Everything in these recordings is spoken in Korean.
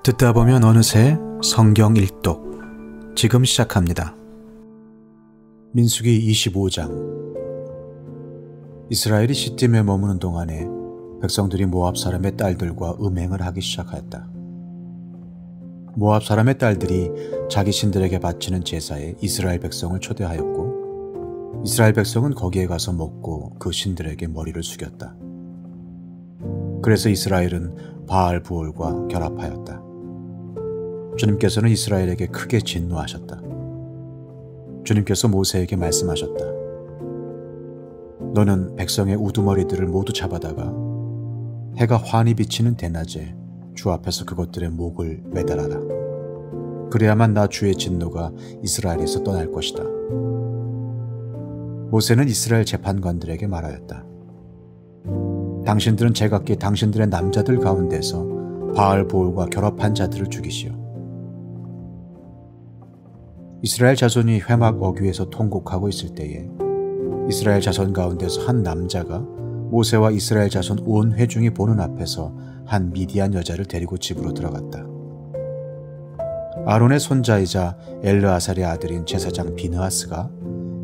듣다 보면 어느새 성경 일독 지금 시작합니다. 민수기 25장. 이스라엘이 시딤에 머무는 동안에 백성들이 모압 사람의 딸들과 음행을 하기 시작하였다. 모압 사람의 딸들이 자기 신들에게 바치는 제사에 이스라엘 백성을 초대하였고, 이스라엘 백성은 거기에 가서 먹고 그 신들에게 머리를 숙였다. 그래서 이스라엘은 바알 부올과 결합하였다. 주님께서는 이스라엘에게 크게 진노하셨다. 주님께서 모세에게 말씀하셨다. 너는 백성의 우두머리들을 모두 잡아다가 해가 환히 비치는 대낮에 주 앞에서 그것들의 목을 매달아라. 그래야만 나 주의 진노가 이스라엘에서 떠날 것이다. 모세는 이스라엘 재판관들에게 말하였다. 당신들은 제각기 당신들의 남자들 가운데서 바알 보올과 결합한 자들을 죽이시오. 이스라엘 자손이 회막 어귀에서 통곡하고 있을 때에 이스라엘 자손 가운데서 한 남자가 모세와 이스라엘 자손 온 회중이 보는 앞에서 한 미디안 여자를 데리고 집으로 들어갔다. 아론의 손자이자 엘르아살의 아들인 제사장 비느하스가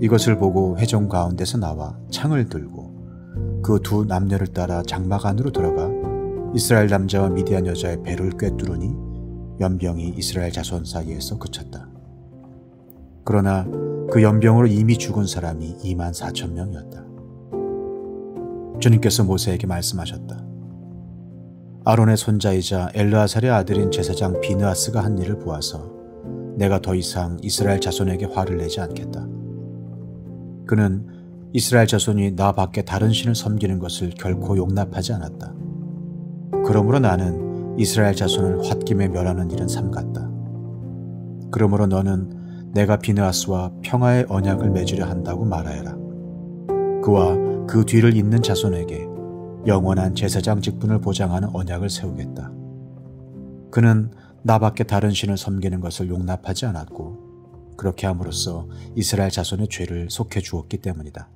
이것을 보고 회중 가운데서 나와 창을 들고 그 두 남녀를 따라 장막 안으로 들어가 이스라엘 남자와 미디안 여자의 배를 꿰뚫으니 연병이 이스라엘 자손 사이에서 그쳤다. 그러나 그 연병으로 이미 죽은 사람이 24,000명이었다. 주님께서 모세에게 말씀하셨다. 아론의 손자이자 엘르아살의 아들인 제사장 비느하스가 한 일을 보아서 내가 더 이상 이스라엘 자손에게 화를 내지 않겠다. 그는 이스라엘 자손이 나 밖에 다른 신을 섬기는 것을 결코 용납하지 않았다. 그러므로 나는 이스라엘 자손을 홧김에 멸하는 일은 삼갔다. 그러므로 너는 내가 비느하스와 평화의 언약을 맺으려 한다고 말하여라. 그와 그 뒤를 잇는 자손에게 영원한 제사장 직분을 보장하는 언약을 세우겠다. 그는 나밖에 다른 신을 섬기는 것을 용납하지 않았고 그렇게 함으로써 이스라엘 자손의 죄를 속해 주었기 때문이다.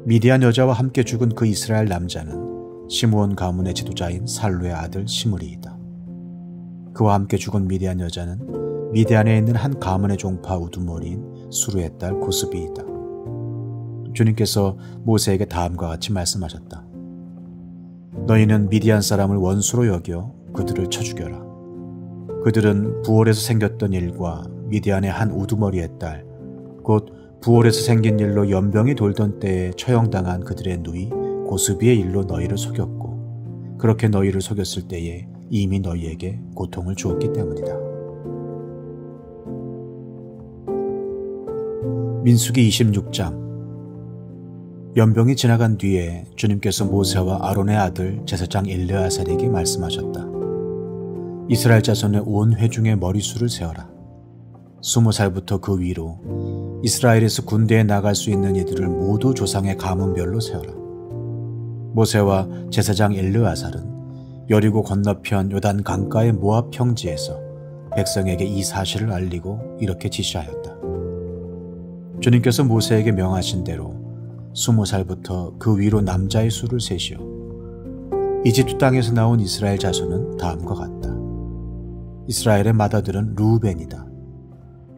미디안 여자와 함께 죽은 그 이스라엘 남자는 시므온 가문의 지도자인 살루의 아들 시므리이다. 그와 함께 죽은 미디안 여자는 미디안에 있는 한 가문의 종파 우두머리인 수르의 딸 고스비이다. 주님께서 모세에게 다음과 같이 말씀하셨다. 너희는 미디안 사람을 원수로 여겨 그들을 쳐 죽여라. 그들은 부올에서 생겼던 일과 미디안의 한 우두머리의 딸, 곧 부올에서 생긴 일로 연병이 돌던 때에 처형당한 그들의 누이 고스비의 일로 너희를 속였고, 그렇게 너희를 속였을 때에 이미 너희에게 고통을 주었기 때문이다. 민수기 26장. 연병이 지나간 뒤에 주님께서 모세와 아론의 아들 제사장 엘르아살에게 말씀하셨다. 이스라엘 자손의 온 회중의 머리수를 세어라. 20살부터 그 위로 이스라엘에서 군대에 나갈 수 있는 이들을 모두 조상의 가문별로 세어라. 모세와 제사장 엘르아살은 여리고 건너편 요단 강가의 모압 평지에서 백성에게 이 사실을 알리고 이렇게 지시하였다. 주님께서 모세에게 명하신 대로 20살부터 그 위로 남자의 수를 세시오. 이집트 땅에서 나온 이스라엘 자손은 다음과 같다. 이스라엘의 맏아들은 르우벤이다.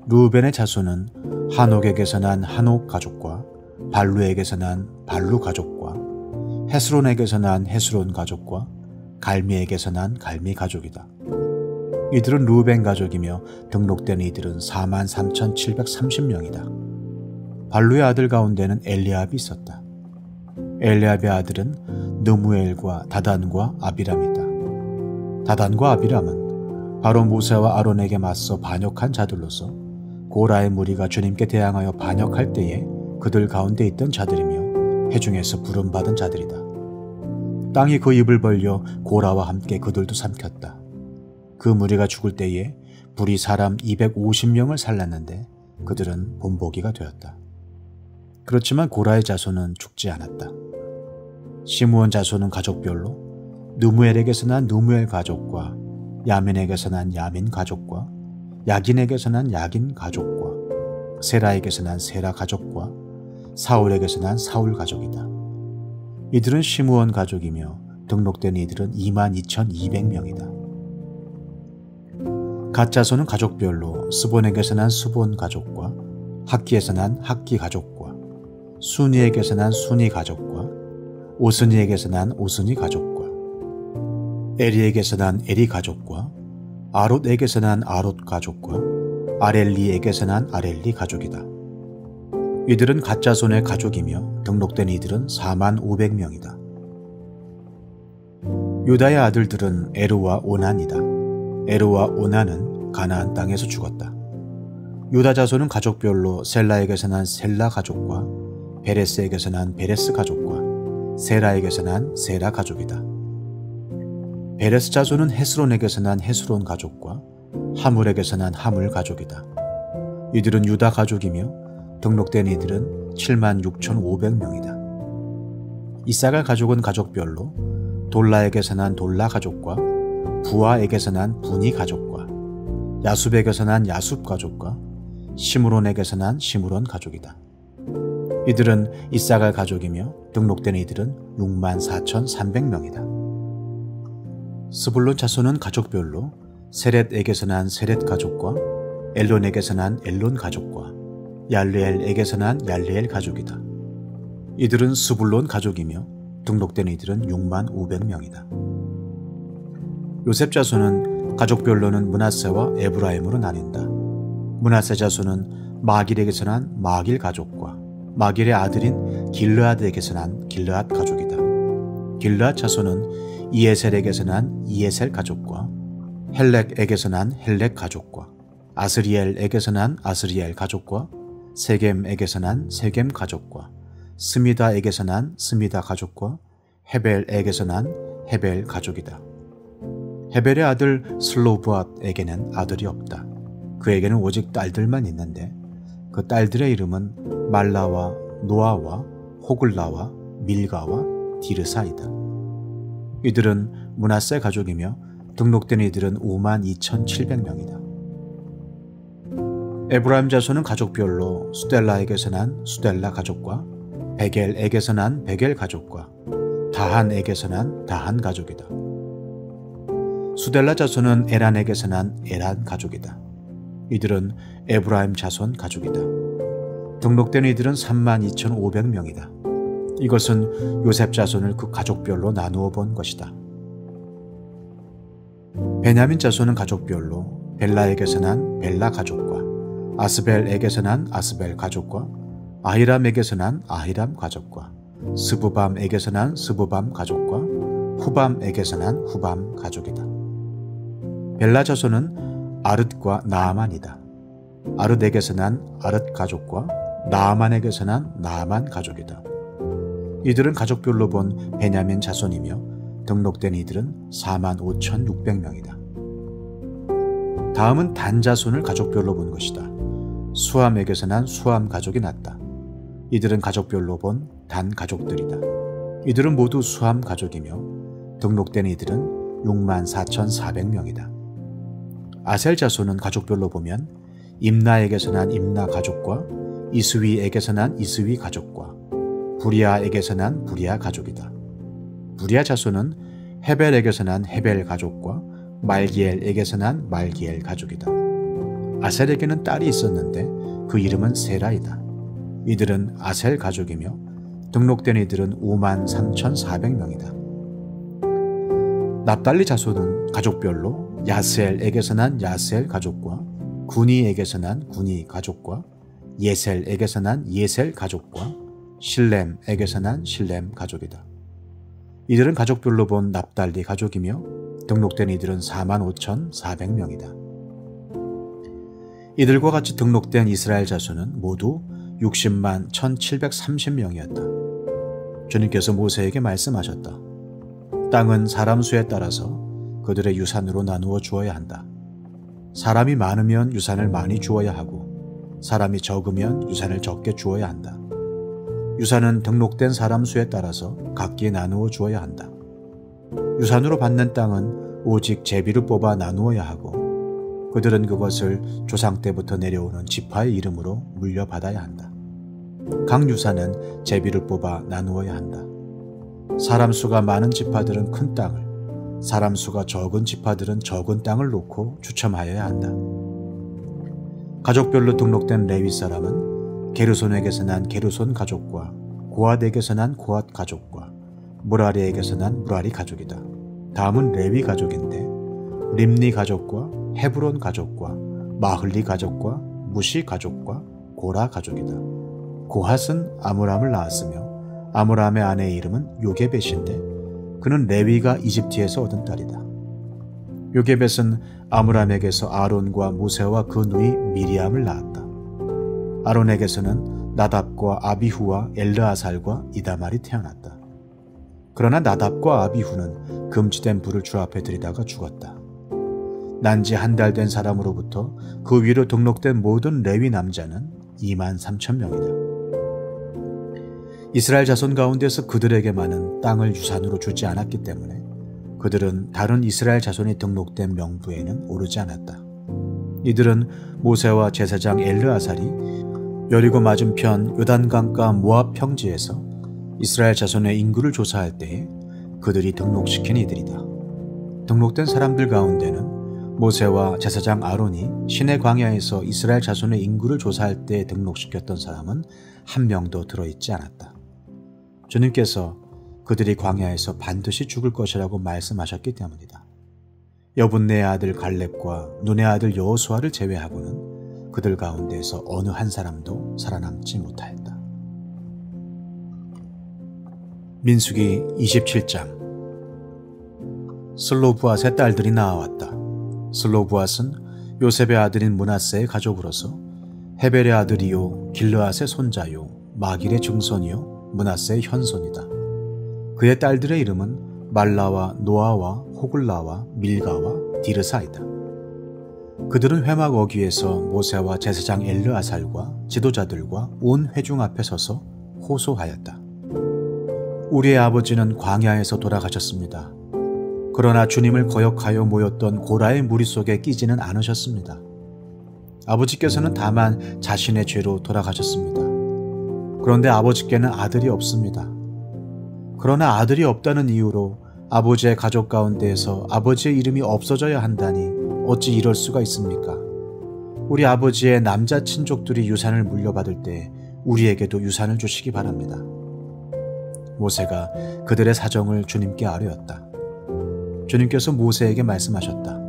르우벤의 자손은 한옥에게서 난 한옥 가족과 발루에게서 난 발루 가족과 헤스론에게서 난 헤스론 가족과 갈미에게서 난 갈미 가족이다. 이들은 르우벤 가족이며 등록된 이들은 43,730명이다. 발루의 아들 가운데는 엘리압이 있었다. 엘리압의 아들은 느무엘과 다단과 아비람이다. 다단과 아비람은 바로 모세와 아론에게 맞서 반역한 자들로서 고라의 무리가 주님께 대항하여 반역할 때에 그들 가운데 있던 자들이며 회중에서 부름받은 자들이다. 땅이 그 입을 벌려 고라와 함께 그들도 삼켰다. 그 무리가 죽을 때에 불이 사람 250명을 살랐는데 그들은 본보기가 되었다. 그렇지만 고라의 자손은 죽지 않았다. 시므온 자손은 가족별로 느무엘에게서 난 느무엘 가족과 야민에게서 난 야민 가족과 야긴에게서 난 야긴 가족과 세라에게서 난 세라 가족과 사울에게서 난 사울 가족이다. 이들은 시므온 가족이며 등록된 이들은 22,200명이다. 갓 자손은 가족별로 스본에게서 난 스본 가족과 학기에서 난 학기 가족과 순이에게서 난 순이 가족과 오스니에게서 난 오스니 가족과 에리에게서 난 에리 가족과 아롯에게서 난 아롯 가족과 아렐리에게서 난 아렐리 가족이다. 이들은 갓 자손의 가족이며 등록된 이들은 45,000명이다. 유다의 아들들은 에르와 오난이다. 에르와 오난은 가나안 땅에서 죽었다. 유다 자손은 가족별로 셀라에게서 난 셀라 가족과 베레스에게서 난 베레스 가족과 세라에게서 난 세라 가족이다. 베레스 자손은 헤스론에게서 난 헤스론 가족과 하물에게서 난 하물 가족이다. 이들은 유다 가족이며 등록된 이들은 76,500명이다. 이사갈 가족은 가족별로 돌라에게서 난 돌라 가족과 부아에게서 난 부니 가족과 야숲에게서 난 야숲 가족과 시므론에게서 난 시므론 가족이다. 이들은 이사갈 가족이며 등록된 이들은 64,300명이다. 스불론 자손은 가족별로 세렛에게서 난 세렛 가족과 엘론에게서 난 엘론 가족과 얄레엘에게서 난 얄레엘 가족이다. 이들은 스불론 가족이며 등록된 이들은 65,000명이다. 요셉 자손은 가족별로는 므낫세와 에브라임으로 나뉜다. 므낫세 자손은 마길에게서 난 마길 가족과 마길의 아들인 길르앗에게서 난 길르앗 가족이다. 길르앗 자손은 이에셀에게서 난 이에셀 가족과 헬렉에게서 난 헬렉 가족과 아스리엘에게서 난 아스리엘 가족과 세겜에게서 난 세겜 가족과 스미다에게서 난 스미다 가족과 헤벨에게서 난 헤벨 가족이다. 헤벨의 아들 슬로브앗에게는 아들이 없다. 그에게는 오직 딸들만 있는데 그 딸들의 이름은 말라와 노아와 호글라와 밀가와 디르사이다. 이들은 므낫세 가족이며 등록된 이들은 52,700명이다. 에브라임 자손은 가족별로 수델라에게서 난 수델라 가족과 베겔에게서 난 베겔 가족과 다한에게서 난 다한 가족이다. 수델라 자손은 에란에게서 난 에란 가족이다. 이들은 에브라임 자손 가족이다. 등록된 이들은 32,500명이다. 이것은 요셉 자손을 그 가족별로 나누어 본 것이다. 베냐민 자손은 가족별로 벨라에게서 난 벨라 가족과 아스벨에게서 난 아스벨 가족과 아히람에게서 난 아히람 가족과 스부밤에게서 난 스부밤 가족과 후밤에게서 난 후밤 가족이다. 벨라 자손은 아릇과 나아만이다. 아릇에게서 난 아릇 가족과 나아만에게서 난 나아만 가족이다. 이들은 가족별로 본 베냐민 자손이며 등록된 이들은 45,600명이다. 다음은 단 자손을 가족별로 본 것이다. 수함에게서 난 수함 가족이 났다. 이들은 가족별로 본 단 가족들이다. 이들은 모두 수함 가족이며 등록된 이들은 64,400명이다. 아셀 자손은 가족별로 보면 임나에게서 난 임나 가족과 이스위에게서 난 이스위 가족과 부리아에게서 난 부리아 가족이다. 부리아 자손은 헤벨에게서 난 헤벨 가족과 말기엘에게서 난 말기엘 가족이다. 아셀에게는 딸이 있었는데 그 이름은 세라이다. 이들은 아셀 가족이며 등록된 이들은 53,400명이다. 납달리 자손은 가족별로 야스엘에게서 난 야스엘 가족과 구니에게서 난 구니 가족과 예셀에게서 난 예셀 가족과 실렘에게서 난 실렘 가족이다. 이들은 가족별로 본 납달리 가족이며 등록된 이들은 45,400명이다. 이들과 같이 등록된 이스라엘 자손은 모두 60만 1,730명이었다. 주님께서 모세에게 말씀하셨다. 땅은 사람 수에 따라서 그들의 유산으로 나누어 주어야 한다. 사람이 많으면 유산을 많이 주어야 하고 사람이 적으면 유산을 적게 주어야 한다. 유산은 등록된 사람 수에 따라서 각기 나누어 주어야 한다. 유산으로 받는 땅은 오직 제비를 뽑아 나누어야 하고 그들은 그것을 조상 때부터 내려오는 지파의 이름으로 물려받아야 한다. 각 유산은 제비를 뽑아 나누어야 한다. 사람 수가 많은 지파들은 큰 땅을, 사람 수가 적은 지파들은 적은 땅을 놓고 추첨하여야 한다. 가족별로 등록된 레위 사람은 게르손에게서 난 게르손 가족과 고핫에게서 난 고핫 가족과 무라리에게서 난 무라리 가족이다. 다음은 레위 가족인데 림니 가족과 헤브론 가족과 마흘리 가족과 무시 가족과 고라 가족이다. 고핫은 아므람을 낳았으며 아므람의 아내의 이름은 요게벳인데 그는 레위가 이집트에서 얻은 딸이다. 요게벳은 아므람에게서 아론과 모세와 그 누이 미리암을 낳았다. 아론에게서는 나답과 아비후와 엘르아살과 이다말이 태어났다. 그러나 나답과 아비후는 금지된 불을 주 앞에 들이다가 죽었다. 난지 한 달 된 사람으로부터 그 위로 등록된 모든 레위 남자는 23,000명이다. 이스라엘 자손 가운데서 그들에게만은 땅을 유산으로 주지 않았기 때문에 그들은 다른 이스라엘 자손이 등록된 명부에는 오르지 않았다. 이들은 모세와 제사장 엘르아살이 여리고 맞은편 요단강가 모압 평지에서 이스라엘 자손의 인구를 조사할 때에 그들이 등록시킨 이들이다. 등록된 사람들 가운데는 모세와 제사장 아론이 시내 광야에서 이스라엘 자손의 인구를 조사할 때 등록시켰던 사람은 한 명도 들어있지 않았다. 주님께서 그들이 광야에서 반드시 죽을 것이라고 말씀하셨기 때문이다. 여분네의 아들 갈렙과 눈의 아들 여호수아를 제외하고는 그들 가운데에서 어느 한 사람도 살아남지 못하였다. 민수기 27장. 슬로브앗의 딸들이 나아왔다. 슬로브앗은 요셉의 아들인 므낫세의 가족으로서 헤벨의 아들이요 길르앗의 손자요 마길의 증손이요 므낫세의 현손이다. 그의 딸들의 이름은 말라와 노아와 호글라와 밀가와 디르사이다. 그들은 회막 어귀에서 모세와 제사장 엘르아살과 지도자들과 온 회중 앞에 서서 호소하였다. 우리의 아버지는 광야에서 돌아가셨습니다. 그러나 주님을 거역하여 모였던 고라의 무리 속에 끼지는 않으셨습니다. 아버지께서는 다만 자신의 죄로 돌아가셨습니다. 그런데 아버지께는 아들이 없습니다. 그러나 아들이 없다는 이유로 아버지의 가족 가운데에서 아버지의 이름이 없어져야 한다니 어찌 이럴 수가 있습니까? 우리 아버지의 남자 친족들이 유산을 물려받을 때 우리에게도 유산을 주시기 바랍니다. 모세가 그들의 사정을 주님께 아뢰었다. 주님께서 모세에게 말씀하셨다.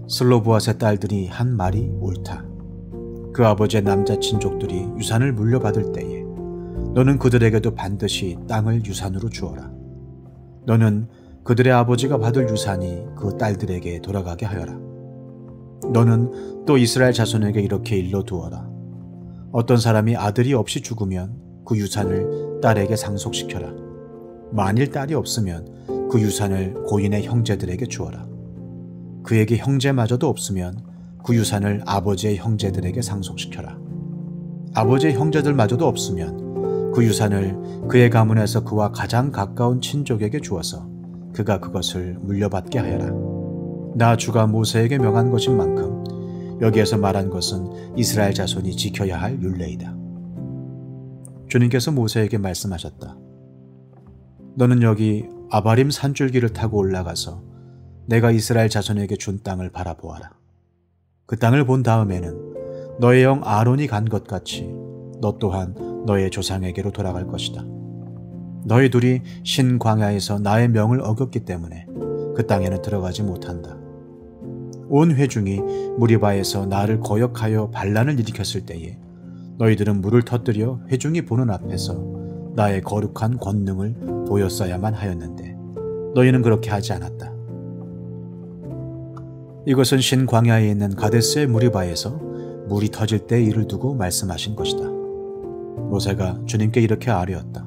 슬로브앗의 딸들이 한 말이 옳다. 그 아버지의 남자 친족들이 유산을 물려받을 때에 너는 그들에게도 반드시 땅을 유산으로 주어라. 너는 그들의 아버지가 받을 유산이 그 딸들에게 돌아가게 하여라. 너는 또 이스라엘 자손에게 이렇게 일러두어라. 어떤 사람이 아들이 없이 죽으면 그 유산을 딸에게 상속시켜라. 만일 딸이 없으면 그 유산을 고인의 형제들에게 주어라. 그에게 형제마저도 없으면 그 유산을 아버지의 형제들에게 상속시켜라. 아버지의 형제들마저도 없으면 그 유산을 그의 가문에서 그와 가장 가까운 친족에게 주어서 그가 그것을 물려받게 하여라. 나 주가 모세에게 명한 것인 만큼 여기에서 말한 것은 이스라엘 자손이 지켜야 할 율례이다. 주님께서 모세에게 말씀하셨다. 너는 여기 아바림 산줄기를 타고 올라가서 내가 이스라엘 자손에게 준 땅을 바라보아라. 그 땅을 본 다음에는 너의 형 아론이 간 것 같이 너 또한 너의 조상에게로 돌아갈 것이다. 너희 둘이 신광야에서 나의 명을 어겼기 때문에 그 땅에는 들어가지 못한다. 온 회중이 무리바에서 나를 거역하여 반란을 일으켰을 때에 너희들은 물을 터뜨려 회중이 보는 앞에서 나의 거룩한 권능을 보였어야만 하였는데 너희는 그렇게 하지 않았다. 이것은 신광야에 있는 가데스의 무리바에서 물이 터질 때 이를 두고 말씀하신 것이다. 모세가 주님께 이렇게 아뢰었다.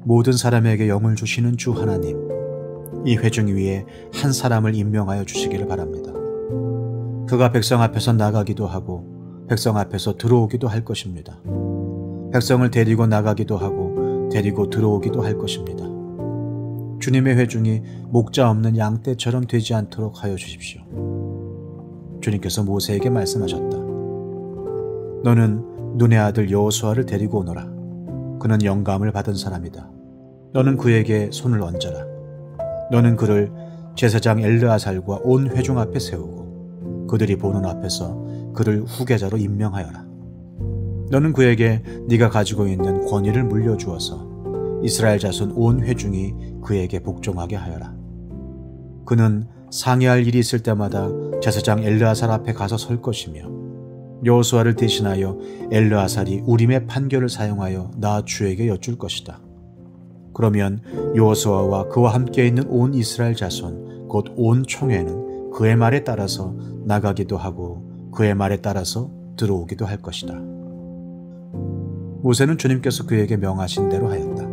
모든 사람에게 영을 주시는 주 하나님, 이 회중 위에 한 사람을 임명하여 주시기를 바랍니다. 그가 백성 앞에서 나가기도 하고 백성 앞에서 들어오기도 할 것입니다. 백성을 데리고 나가기도 하고 데리고 들어오기도 할 것입니다. 주님의 회중이 목자 없는 양떼처럼 되지 않도록 하여 주십시오. 주님께서 모세에게 말씀하셨다. 너는 눈의 아들 여호수아를 데리고 오너라. 그는 영감을 받은 사람이다. 너는 그에게 손을 얹어라. 너는 그를 제사장 엘르아살과 온 회중 앞에 세우고 그들이 보는 앞에서 그를 후계자로 임명하여라. 너는 그에게 네가 가지고 있는 권위를 물려주어서 이스라엘 자손 온 회중이 그에게 복종하게 하여라. 그는 상의할 일이 있을 때마다 제사장 엘르아살 앞에 가서 설 것이며 여호수아를 대신하여 엘르아살이 우림의 판결을 사용하여 나 주에게 여쭐 것이다. 그러면 여호수아와 그와 함께 있는 온 이스라엘 자손 곧 온 총회는 그의 말에 따라서 나가기도 하고 그의 말에 따라서 들어오기도 할 것이다. 모세는 주님께서 그에게 명하신 대로 하였다.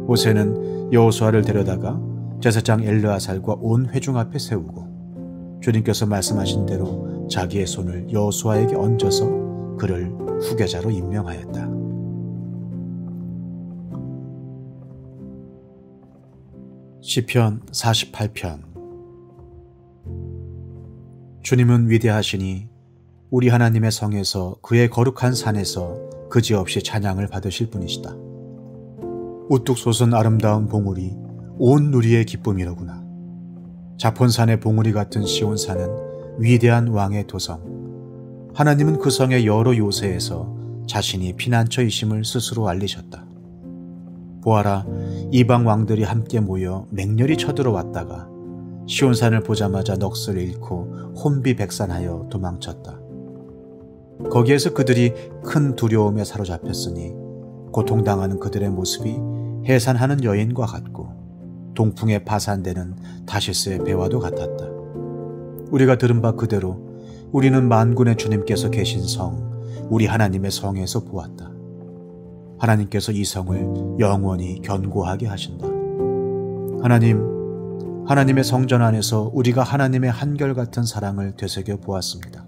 모세는 여호수아를 데려다가 제사장 엘르아살과 온 회중 앞에 세우고 주님께서 말씀하신 대로 자기의 손을 여호수아에게 얹어서 그를 후계자로 임명하였다. 시편 48편. 주님은 위대하시니 우리 하나님의 성에서 그의 거룩한 산에서 그지없이 찬양을 받으실 분이시다. 우뚝 솟은 아름다운 봉우리 온 누리의 기쁨이로구나. 자폰산의 봉우리 같은 시온산은 위대한 왕의 도성. 하나님은 그 성의 여러 요새에서 자신이 피난처이심을 스스로 알리셨다. 보아라, 이방 왕들이 함께 모여 맹렬히 쳐들어왔다가 시온산을 보자마자 넋을 잃고 혼비백산하여 도망쳤다. 거기에서 그들이 큰 두려움에 사로잡혔으니 고통당하는 그들의 모습이 해산하는 여인과 같고 동풍에 파산되는 다시스의 배와도 같았다. 우리가 들은 바 그대로 우리는 만군의 주님께서 계신 성, 우리 하나님의 성에서 보았다. 하나님께서 이 성을 영원히 견고하게 하신다. 하나님의 성전 안에서 우리가 하나님의 한결같은 사랑을 되새겨 보았습니다.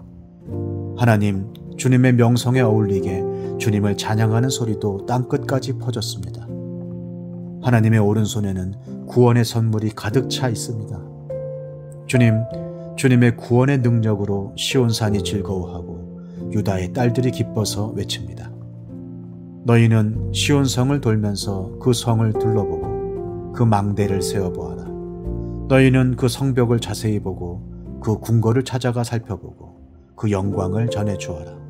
하나님, 주님의 명성에 어울리게 주님을 찬양하는 소리도 땅끝까지 퍼졌습니다. 하나님의 오른손에는 구원의 선물이 가득 차 있습니다. 주님의 구원의 능력으로 시온산이 즐거워하고 유다의 딸들이 기뻐서 외칩니다. 너희는 시온성을 돌면서 그 성을 둘러보고 그 망대를 세어보아라. 너희는 그 성벽을 자세히 보고 그 궁궐을 찾아가 살펴보고 그 영광을 전해주어라.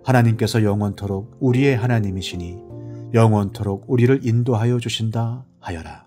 하나님께서 영원토록 우리의 하나님이시니 영원토록 우리를 인도하여 주신다 하여라.